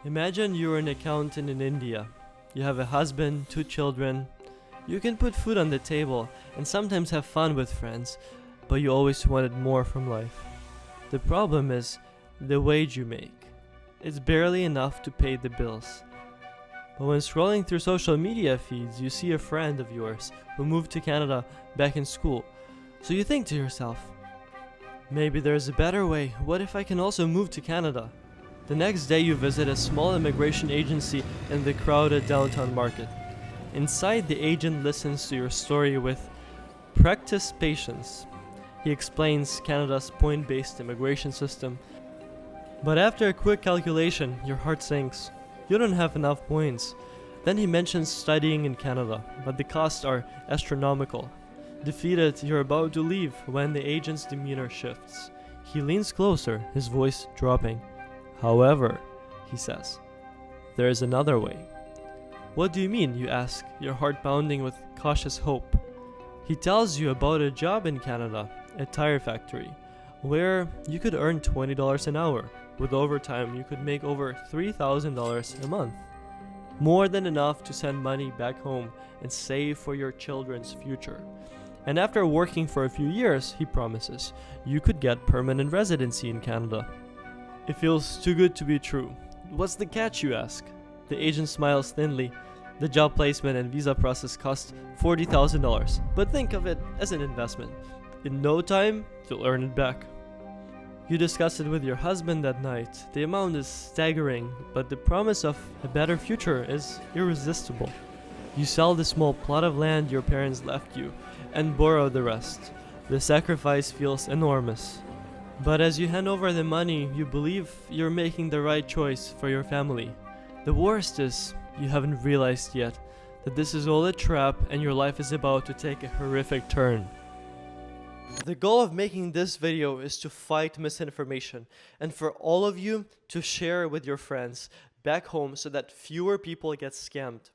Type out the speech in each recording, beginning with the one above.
Imagine you're an accountant in India. You have a husband, 2 children. You can put food on the table and sometimes have fun with friends, but you always wanted more from life. The problem is the wage you make. It's barely enough to pay the bills. But when scrolling through social media feeds, you see a friend of yours who moved to Canada back in school. So you think to yourself, maybe there's a better way. What if I can also move to Canada? The next day you visit a small immigration agency in the crowded downtown market. Inside, the agent listens to your story with practiced patience. He explains Canada's point-based immigration system. But after a quick calculation, your heart sinks. You don't have enough points. Then he mentions studying in Canada, but the costs are astronomical. Defeated, you're about to leave when the agent's demeanor shifts. He leans closer, his voice dropping. However, he says, there is another way. What do you mean, you ask, your heart pounding with cautious hope. He tells you about a job in Canada, a tire factory, where you could earn $20 an hour. With overtime, you could make over $3,000 a month. More than enough to send money back home and save for your children's future. And after working for a few years, he promises, you could get permanent residency in Canada. It feels too good to be true. What's the catch, you ask? The agent smiles thinly. The job placement and visa process cost $40,000, but think of it as an investment. In no time, you'll earn it back. You discuss it with your husband that night. The amount is staggering, but the promise of a better future is irresistible. You sell the small plot of land your parents left you and borrow the rest. The sacrifice feels enormous. But as you hand over the money, you believe you're making the right choice for your family. The worst is, you haven't realized yet that this is all a trap and your life is about to take a horrific turn. The goal of making this video is to fight misinformation and for all of you to share with your friends back home so that fewer people get scammed.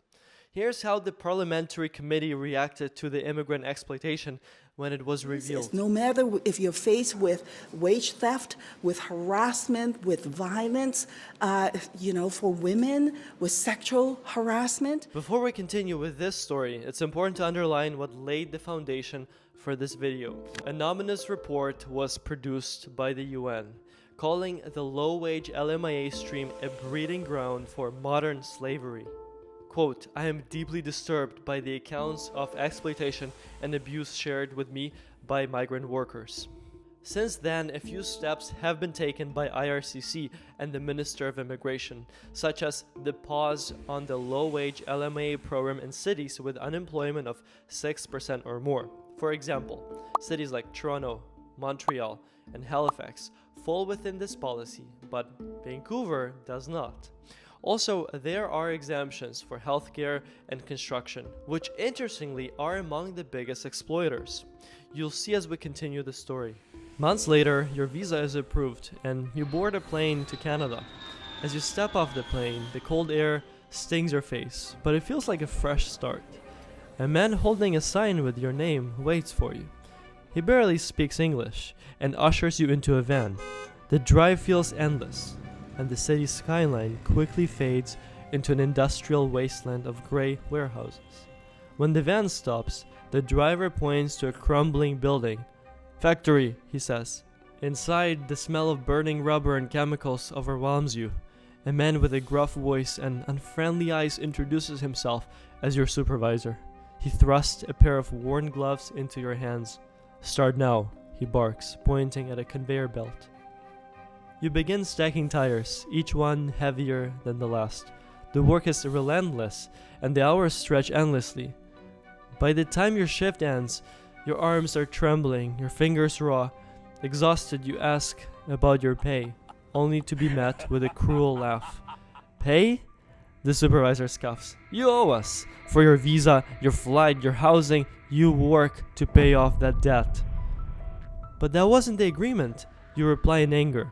Here's how the parliamentary committee reacted to the immigrant exploitation when it was revealed. No matter if you're faced with wage theft, with harassment, with violence, for women, with sexual harassment. Before we continue with this story, it's important to underline what laid the foundation for this video. An ominous report was produced by the UN, calling the low-wage LMIA stream a breeding ground for modern slavery. Quote, I am deeply disturbed by the accounts of exploitation and abuse shared with me by migrant workers. Since then, a few steps have been taken by IRCC and the Minister of Immigration, such as the pause on the low-wage LMIA program in cities with unemployment of 6% or more. For example, cities like Toronto, Montreal, and Halifax fall within this policy, but Vancouver does not. Also, there are exemptions for healthcare and construction, which interestingly are among the biggest exploiters. You'll see as we continue the story. Months later, your visa is approved and you board a plane to Canada. As you step off the plane, the cold air stings your face, but it feels like a fresh start. A man holding a sign with your name waits for you. He barely speaks English and ushers you into a van. The drive feels endless, and the city's skyline quickly fades into an industrial wasteland of gray warehouses. When the van stops, the driver points to a crumbling building. Factory, he says. Inside, the smell of burning rubber and chemicals overwhelms you. A man with a gruff voice and unfriendly eyes introduces himself as your supervisor. He thrusts a pair of worn gloves into your hands. Start now, he barks, pointing at a conveyor belt. You begin stacking tires, each one heavier than the last. The work is relentless, and the hours stretch endlessly. By the time your shift ends, your arms are trembling, your fingers raw. Exhausted, you ask about your pay, only to be met with a cruel laugh. Pay? The supervisor scoffs. You owe us. For your visa, your flight, your housing, you work to pay off that debt. But that wasn't the agreement, you reply in anger.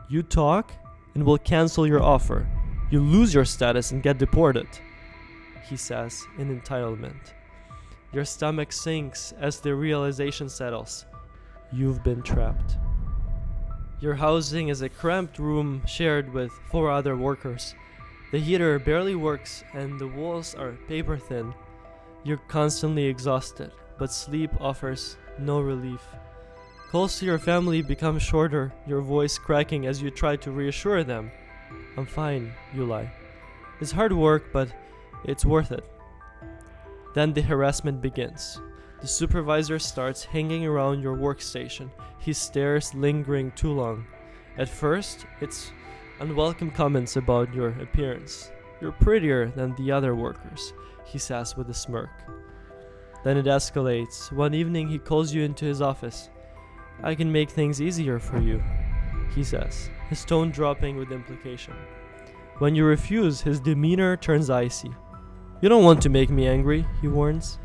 You talk, and we'll cancel your offer. You lose your status and get deported, he says in entitlement. Your stomach sinks as the realization settles. You've been trapped. Your housing is a cramped room shared with 4 other workers. The heater barely works and the walls are paper thin. You're constantly exhausted, but sleep offers no relief. Calls to your family become shorter, your voice cracking as you try to reassure them. "I'm fine," you lie. It's hard work, but it's worth it. Then the harassment begins. The supervisor starts hanging around your workstation. He stares, lingering too long. At first, it's unwelcome comments about your appearance. "You're prettier than the other workers," he says with a smirk. Then it escalates. One evening he calls you into his office. "I can make things easier for you," he says, his tone dropping with implication. When you refuse, his demeanor turns icy. "You don't want to make me angry," he warns.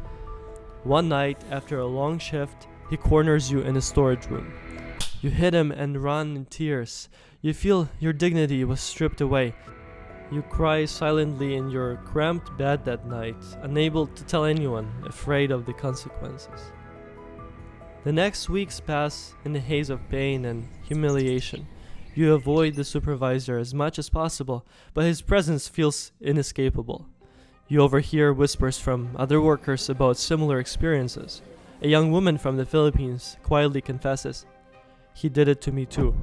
One night, after a long shift, he corners you in a storage room. You hit him and run in tears. You feel your dignity was stripped away. You cry silently in your cramped bed that night, unable to tell anyone, afraid of the consequences. The next weeks pass in a haze of pain and humiliation. You avoid the supervisor as much as possible, but his presence feels inescapable. You overhear whispers from other workers about similar experiences. A young woman from the Philippines quietly confesses, "He did it to me too.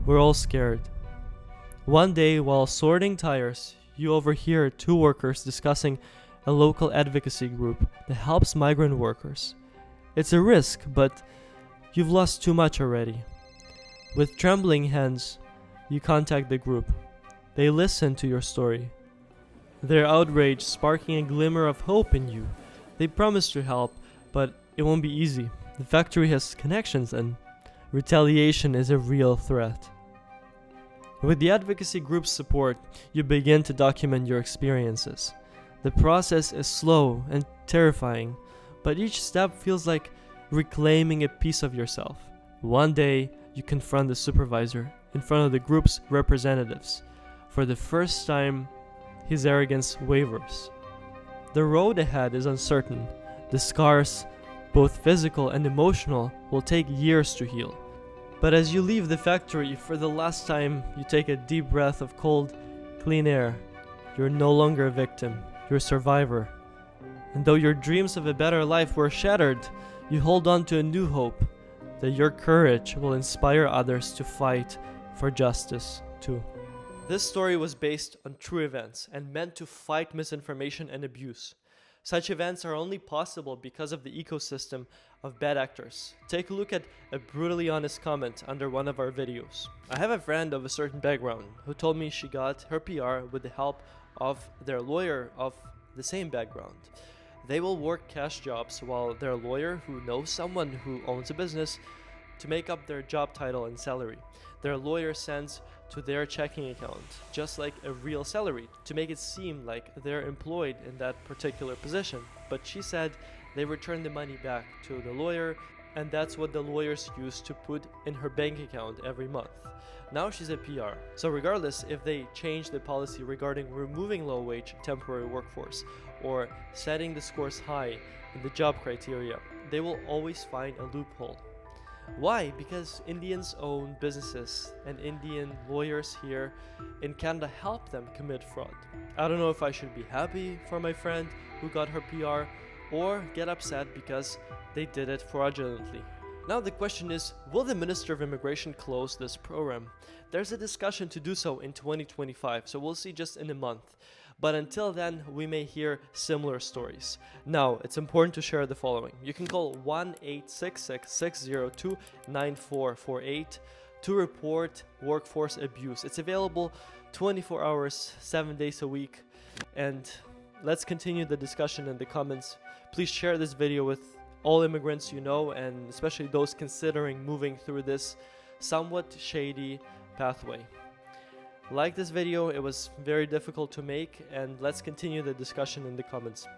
We're all scared." One day, while sorting tires, you overhear 2 workers discussing a local advocacy group that helps migrant workers. It's a risk, but you've lost too much already. With trembling hands, you contact the group. They listen to your story, their outrage sparking a glimmer of hope in you. They promise to help, but it won't be easy. The factory has connections and retaliation is a real threat. With the advocacy group's support, you begin to document your experiences. The process is slow and terrifying, but each step feels like reclaiming a piece of yourself. One day, you confront the supervisor in front of the group's representatives. For the first time, his arrogance wavers. The road ahead is uncertain. The scars, both physical and emotional, will take years to heal. But as you leave the factory for the last time, you take a deep breath of cold, clean air. You're no longer a victim, you're a survivor. And though your dreams of a better life were shattered, you hold on to a new hope that your courage will inspire others to fight for justice too. This story was based on true events and meant to fight misinformation and abuse. Such events are only possible because of the ecosystem of bad actors. Take a look at a brutally honest comment under one of our videos. I have a friend of a certain background who told me she got her PR with the help of their lawyer of the same background. They will work cash jobs while their lawyer, who knows someone who owns a business, to make up their job title and salary. Their lawyer sends to their checking account, just like a real salary, to make it seem like they're employed in that particular position. But she said they return the money back to the lawyer, and that's what the lawyers use to put in her bank account every month. Now she's a PR. So regardless if they change the policy regarding removing low-wage temporary workforce or setting the scores high in the job criteria, they will always find a loophole. Why? Because Indians own businesses and Indian lawyers here in Canada help them commit fraud. I don't know if I should be happy for my friend who got her PR or get upset because they did it fraudulently. Now the question is, will the Minister of Immigration close this program? There's a discussion to do so in 2025, so we'll see just in a month. But until then, we may hear similar stories. Now, it's important to share the following. You can call 1-866-602-9448 to report workforce abuse. It's available 24 hours, 7 days a week. And let's continue the discussion in the comments. Please share this video with all immigrants you know, and especially those considering moving through this somewhat shady pathway. Like this video, it was very difficult to make, and let's continue the discussion in the comments.